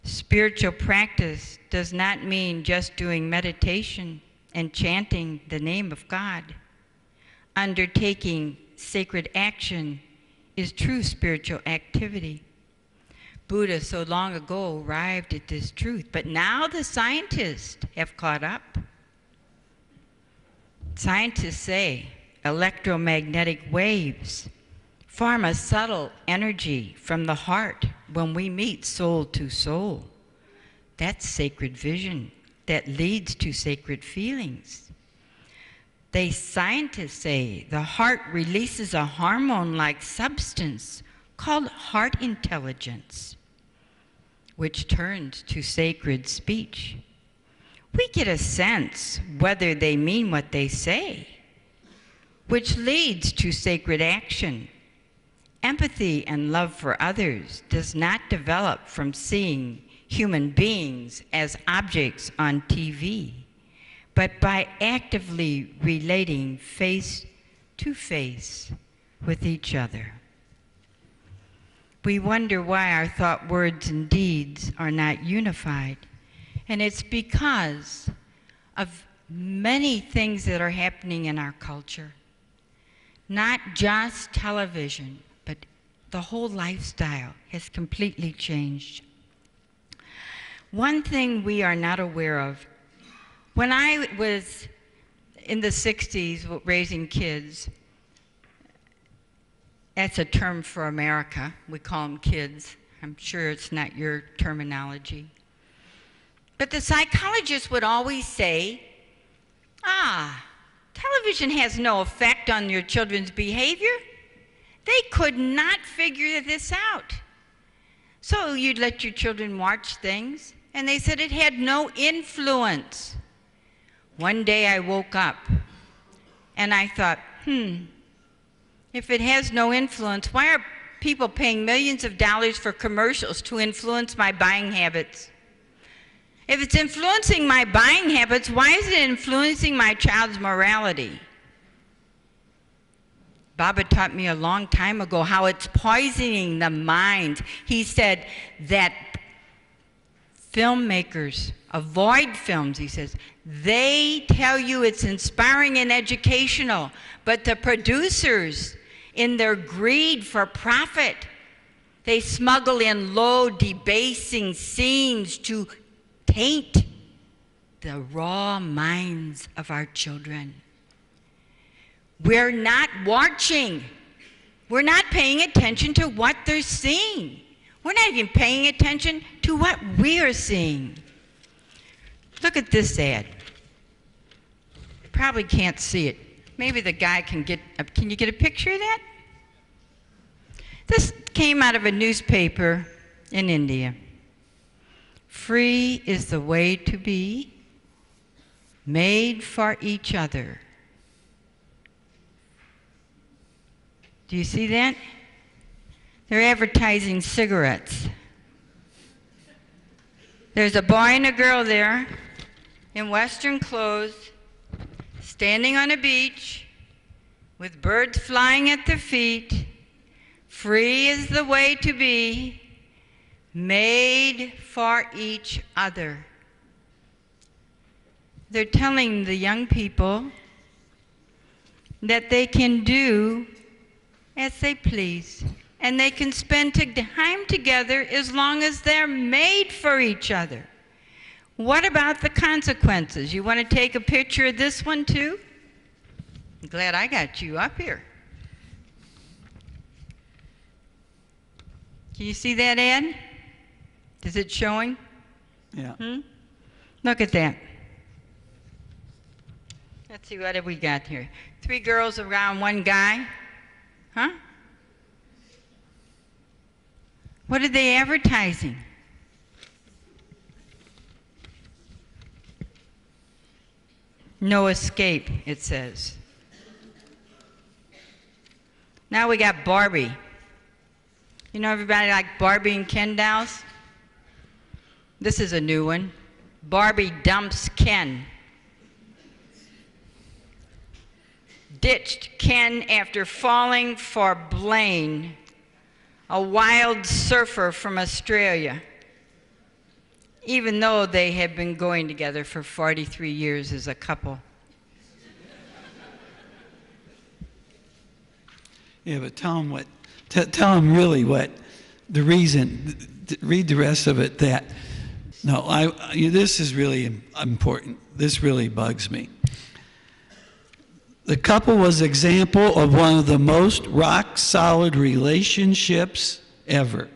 Spiritual practice does not mean just doing meditation and chanting the name of God. Undertaking sacred action is true spiritual activity. Buddha so long ago arrived at this truth, but now the scientists have caught up. Scientists say electromagnetic waves form a subtle energy from the heart when we meet soul to soul. That's sacred vision that leads to sacred feelings. Scientists say the heart releases a hormone-like substance called heart intelligence, which turns to sacred speech. We get a sense whether they mean what they say, which leads to sacred action. Empathy and love for others does not develop from seeing human beings as objects on TV, but by actively relating face to face with each other. We wonder why our thought, words, and deeds are not unified. And it's because of many things that are happening in our culture. Not just television, but the whole lifestyle has completely changed. One thing we are not aware of, when I was in the 60s raising kids, that's a term for America. We call them kids. I'm sure it's not your terminology. But the psychologists would always say, television has no effect on your children's behavior. They could not figure this out. So you'd let your children watch things, and they said it had no influence. One day I woke up, and I thought, if it has no influence, why are people paying millions of dollars for commercials to influence my buying habits? If it's influencing my buying habits, why is it influencing my child's morality? Baba taught me a long time ago how it's poisoning the mind. He said that filmmakers avoid films, he says. They tell you it's inspiring and educational, but the producers, in their greed for profit, they smuggle in low, debasing scenes to taint the raw minds of our children. We're not watching. We're not paying attention to what they're seeing. We're not even paying attention to what we are seeing. Look at this ad. Probably can't see it. Maybe the guy can you get a picture of that? This came out of a newspaper in India. Free is the way to be, made for each other. Do you see that? They're advertising cigarettes. There's a boy and a girl there in Western clothes, standing on a beach with birds flying at their feet. Free is the way to be, made for each other. They're telling the young people that they can do as they please, and they can spend time together as long as they're made for each other. What about the consequences? You want to take a picture of this one too? I'm glad I got you up here. Can you see that ad? Is it showing? Yeah. Look at that. Let's see, what have we got here? 3 girls around one guy. Huh? What are they advertising? No escape, it says. Now we got Barbie. You know everybody like Barbie and Ken dolls? This is a new one. Barbie dumps Ken. Ditched Ken after falling for Blaine, a wild surfer from Australia. even though they have been going together for 43 years as a couple. Yeah, but tell them really what the reason. Read the rest of it. This is really important. This really bugs me. The couple was an example of one of the most rock-solid relationships ever.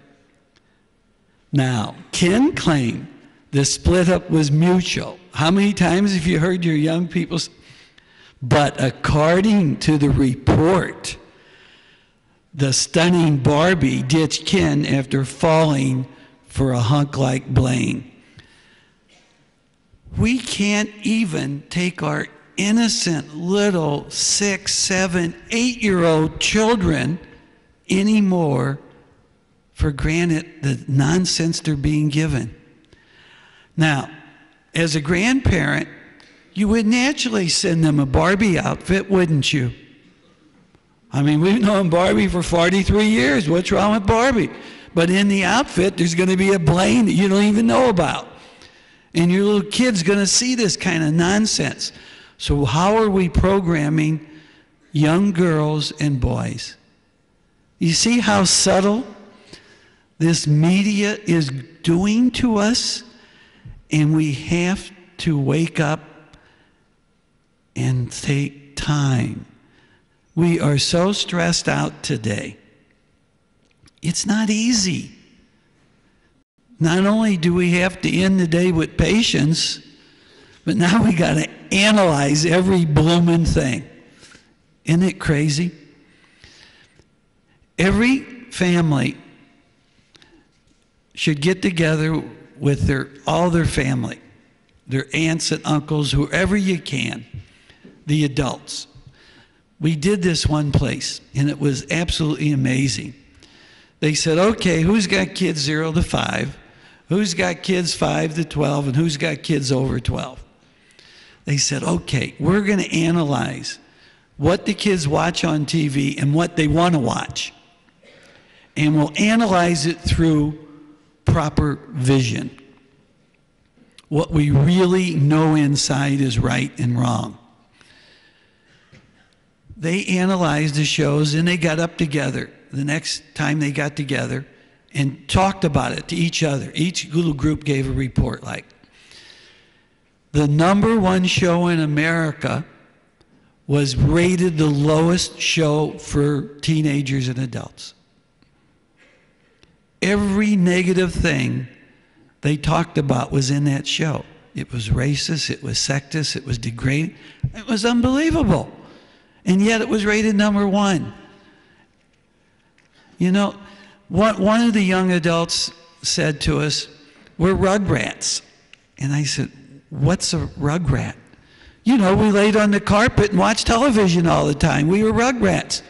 Now, Ken claimed the split-up was mutual. How many times have you heard your young people say? But according to the report, the stunning Barbie ditched Ken after falling for a hunk like Blaine. We can't even take our innocent little 6, 7, 8-year-old children anymore for granted the nonsense they're being given. Now, as a grandparent, you would naturally send them a Barbie outfit, wouldn't you? I mean, we've known Barbie for 43 years. What's wrong with Barbie? But in the outfit, there's going to be a Blaine that you don't even know about. And your little kid's going to see this kind of nonsense. So how are we programming young girls and boys? You see how subtle this media is doing to us? And we have to wake up and take time. We are so stressed out today. It's not easy. Not only do we have to end the day with patience, but now we got to analyze every blooming thing. Isn't it crazy? Every family should get together with all their family, their aunts and uncles, whoever you can, the adults. We did this one place, and it was absolutely amazing. They said, okay, who's got kids 0 to 5? Who's got kids 5 to 12? And who's got kids over 12? They said, okay, we're going to analyze what the kids watch on TV and what they want to watch. And we'll analyze it through proper vision. What we really know inside is right and wrong. They analyzed the shows and they got up together the next time they got together and talked about it to each other. Each little group gave a report like. The #1 show in America was rated the lowest show for teenagers and adults. Every negative thing they talked about was in that show. It was racist, it was sexist, it was degrading. It was unbelievable. And yet it was rated #1. You know, one of the young adults said to us, we're rugrats. And I said, what's a rugrat? You know, we laid on the carpet and watched television all the time. We were rugrats.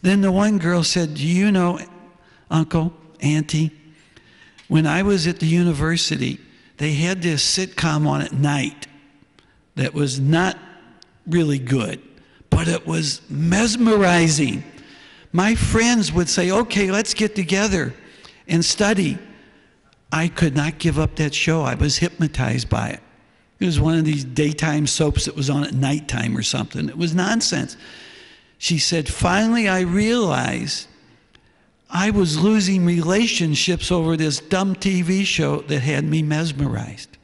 Then the one girl said, do you know, Uncle, Auntie, when I was at the university, they had this sitcom on at night that was not really good, but it was mesmerizing. My friends would say, okay, let's get together and study. I could not give up that show. I was hypnotized by it. It was one of these daytime soaps that was on at nighttime or something. It was nonsense. She said, finally I realized I was losing relationships over this dumb TV show that had me mesmerized.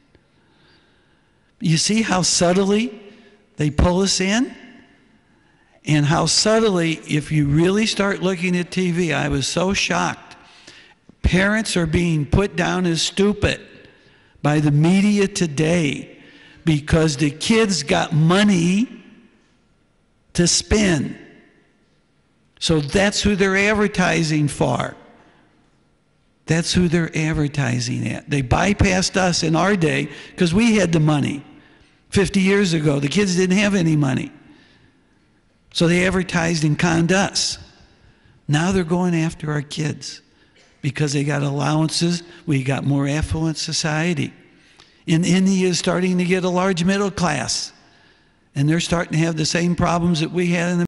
You see how subtly they pull us in? And how subtly, if you really start looking at TV, I was so shocked. Parents are being put down as stupid by the media today because the kids got money to spend. So that's who they're advertising for. That's who they're advertising at. They bypassed us in our day because we had the money. 50 years ago, the kids didn't have any money. So they advertised and conned us. Now they're going after our kids because they got allowances. We got more affluent society. And India is starting to get a large middle class. And they're starting to have the same problems that we had in the